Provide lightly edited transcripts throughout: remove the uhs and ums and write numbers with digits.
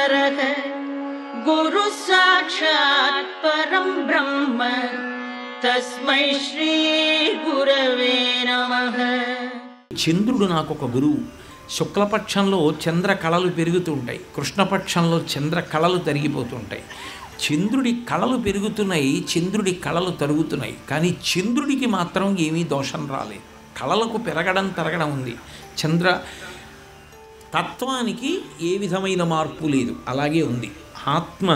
परः गुरु साक्षात् परं ब्रह्म तस्मै श्री गुरवे नमः। చంద్రుడు నాకు ఒక గురువు. శుక్లపక్షంలో చంద్ర కళలు పెరుగుతుంటాయి, కృష్ణపక్షంలో చంద్ర కళలు తరిగిపోతుంటాయి. చంద్రుడి కళలు పెరుగుతున్నాయి, చంద్రుడి కళలు తరుగుతున్నాయి, కానీ చంద్రుడికి మాత్రం ఏమీ దోషం రాలేదు. కళలకు పెరగడం తరగడం ఉంది. చంద్ర తత్వానికి ఏ విధమైన మార్పు లేదు, అలాగే ఉంది. ఆత్మ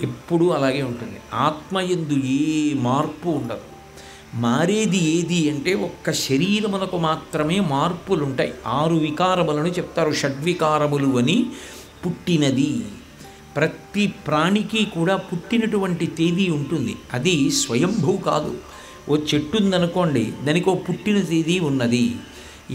ఎప్పుడూ అలాగే ఉంటుంది. ఆత్మయందు ఏ మార్పు ఉండదు. మారేది ఏది అంటే ఒక్క శరీరమునకు మాత్రమే మార్పులు ఉంటాయి. 6 వికారములను చెప్తారు. షడ్వికారములు అని. పుట్టినది, ప్రతి ప్రాణికి కూడా పుట్టినటువంటి తేదీ ఉంటుంది. అది స్వయంభూ కాదు. ఓ చెట్టు ఉందనుకోండి, దానికి ఓ పుట్టిన తేదీ ఉన్నది.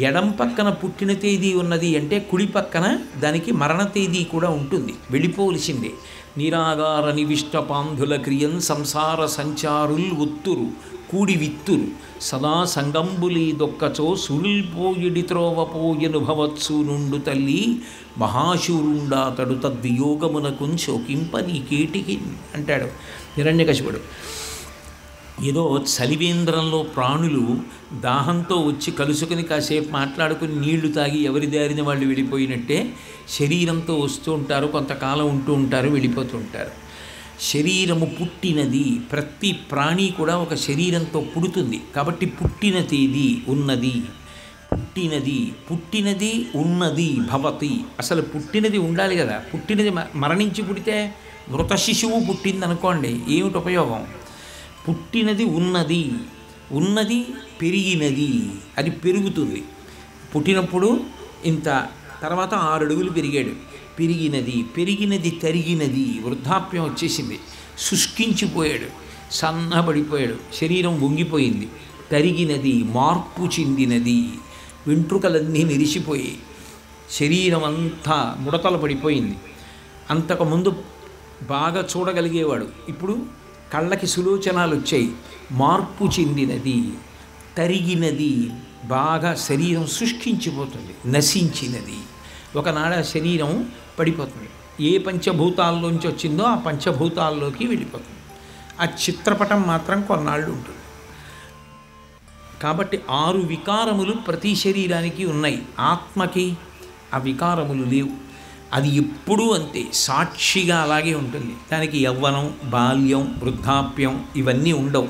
ఎడం పక్కన పుట్టిన తేదీ ఉన్నది అంటే కుడి పక్కన దానికి మరణ తేదీ కూడా ఉంటుంది. వెళ్ళిపోవలసిందే. నిరాగార నివిష్ట పాంధుల క్రియన్ సంసార సంచారుల్ ఒత్తురు కూడి విత్తురు సదా సంగంబులి దొక్కచో సుల్పోయిడి త్రోవపోయను భవత్సు నుండు తల్లి మహాశూరుండాతడు తద్వియోగమునకు శోకింప నీకేటికి అంటాడు హిరణ్యకశిపుడు. ఏదో చలివేంద్రంలో ప్రాణులు దాహంతో వచ్చి కలుసుకుని కాసేపు మాట్లాడుకుని నీళ్లు తాగి ఎవరి దారిన వాళ్ళు వెళ్ళిపోయినట్టే శరీరంతో వస్తూ ఉంటారు, కొంతకాలం ఉంటూ ఉంటారు, వెళ్ళిపోతూ ఉంటారు. శరీరము పుట్టినది. ప్రతి ప్రాణి కూడా ఒక శరీరంతో పుడుతుంది. కాబట్టి పుట్టిన తేదీ ఉన్నది. పుట్టినది ఉన్నది భవతి. అసలు పుట్టినది ఉండాలి కదా. పుట్టినది మరణించి పుడితే మృత శిశువు పుట్టిందనుకోండి, ఏమిటి ఉపయోగం? పుట్టినది ఉన్నది పెరిగినది. అది పెరుగుతుంది. పుట్టినప్పుడు ఇంత, తర్వాత 6 అడుగులు పెరిగాడు, పెరిగినది తరిగినది. వృద్ధాప్యం వచ్చేసింది, శుష్కించిపోయాడు, సన్నబడిపోయాడు, శరీరం వంగిపోయింది. తరిగినది, మార్పు చెందినది. వెంట్రుకలన్నీ నెరిసిపోయి శరీరం అంతా ముడతలు పడిపోయింది. అంతకుముందు బాగా చూడగలిగేవాడు, ఇప్పుడు కళ్ళకి సులోచనాలు వచ్చాయి. మార్పు చెందినది, తరిగినది. బాగా శరీరం శుష్కించిపోతుంది, నశించినది. ఒకనాడ శరీరం పడిపోతుంది. ఏ పంచభూతాల్లోంచి వచ్చిందో ఆ పంచభూతాల్లోకి వెళ్ళిపోతుంది. ఆ చిత్రపటం మాత్రం కొన్నాళ్ళు ఉంటుంది. కాబట్టి 6 వికారములు ప్రతి శరీరానికి ఉన్నాయి. ఆత్మకి ఆ వికారములు లేవు. అది ఎప్పుడూ అంతే, సాక్షిగా అలాగే ఉంటుంది. దానికి యవ్వనం, బాల్యం, వృద్ధాప్యం ఇవన్నీ ఉండవు.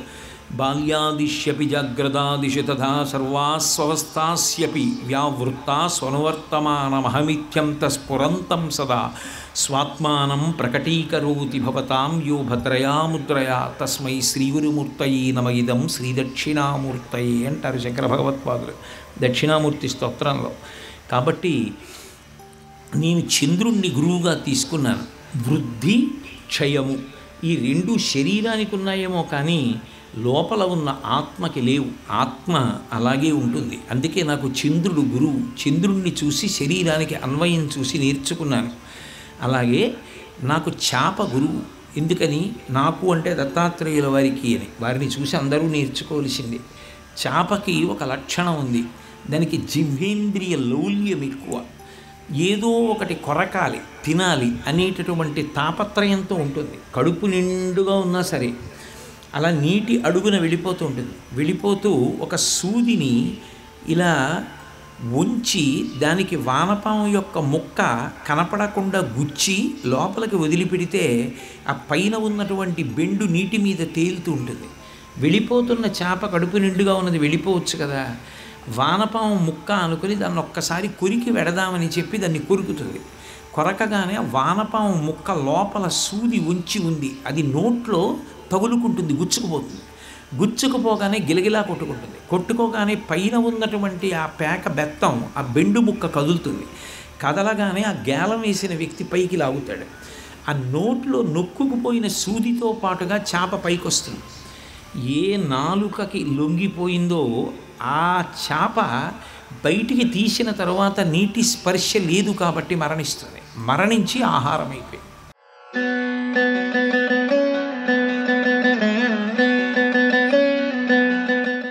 బాల్యాదిశ్యపి జాగ్రత్తాదిషు తథా సర్వాస్వస్థాస్యపి వ్యావృత్తా స్వనువర్తమానమహమిత్యం తస్ఫురంతం సదా స్వాత్మానం ప్రకటీకరోతి భవతాం యో భద్రయా ముద్రయా తస్మై శ్రీగురుమూర్తయే నమ ఇదం శ్రీదక్షిణామూర్తయే అంటారు శంకర భగవత్పాదులు దక్షిణామూర్తి స్తోత్రంలో. కాబట్టి నేను చంద్రుణ్ణి గురువుగా తీసుకున్నాను. వృద్ధి, క్షయము ఈ 2 శరీరానికి ఉన్నాయేమో కానీ లోపల ఉన్న ఆత్మకి లేవు. ఆత్మ అలాగే ఉంటుంది. అందుకే నాకు చంద్రుడు గురువు. చంద్రుణ్ణి చూసి శరీరానికి అన్వయం చూసి నేర్చుకున్నాను. అలాగే నాకు చాప గురువు. ఎందుకని? నాకు అంటే దత్తాత్రేయుల వారికి అని. వారిని చూసి అందరూ నేర్చుకోవాల్సిందే. చాపకి ఒక లక్షణం ఉంది, దానికి జిహ్వేంద్రియ లౌల్యం ఎక్కువ. ఏదో ఒకటి కొరకాలి, తినాలి అనేటటువంటి తాపత్రయంతో ఉంటుంది. కడుపు నిండుగా ఉన్నా సరే అలా నీటి అడుగున వెళ్ళిపోతూ ఉంటుంది. వెళ్ళిపోతూ ఒక సూదిని ఇలా ఉంచి దానికి వానపాము యొక్క ముక్క కనపడకుండా గుచ్చి లోపలికి వదిలిపెడితే ఆ పైన ఉన్నటువంటి బెండు నీటి మీద తేలుతూ ఉంటుంది. వెళ్ళిపోతున్న చేప కడుపు నిండుగా ఉన్నది వెళ్ళిపోవచ్చు కదా, వానపాము ముక్క అనుకుని దాన్ని ఒక్కసారి కొరికి వెడదామని చెప్పి దాన్ని కొరుకుతుంది. కొరకగానే వానపాము ముక్క లోపల సూది ఉంచి ఉంది, అది నోట్లో తగులుకుంటుంది, గుచ్చుకుపోతుంది. గుచ్చుకుపోగానే గిలగిలా కొట్టుకుంటుంది. కొట్టుకోగానే పైన ఉన్నటువంటి ఆ పేక బెత్తం, ఆ బెండు ముక్క కదులుతుంది. కదలగానే ఆ గేలం వేసిన వ్యక్తి పైకి లాగుతాడు. ఆ నోట్లో నొక్కుకుపోయిన సూదితో పాటుగా చేప పైకి వస్తుంది. ఏ నాలుకకి లొంగిపోయిందో ఆ చేప బయటికి తీసిన తర్వాత నీటి స్పర్శ లేదు కాబట్టి మరణిస్తుంది. మరణించి ఆహారం అయిపోయింది.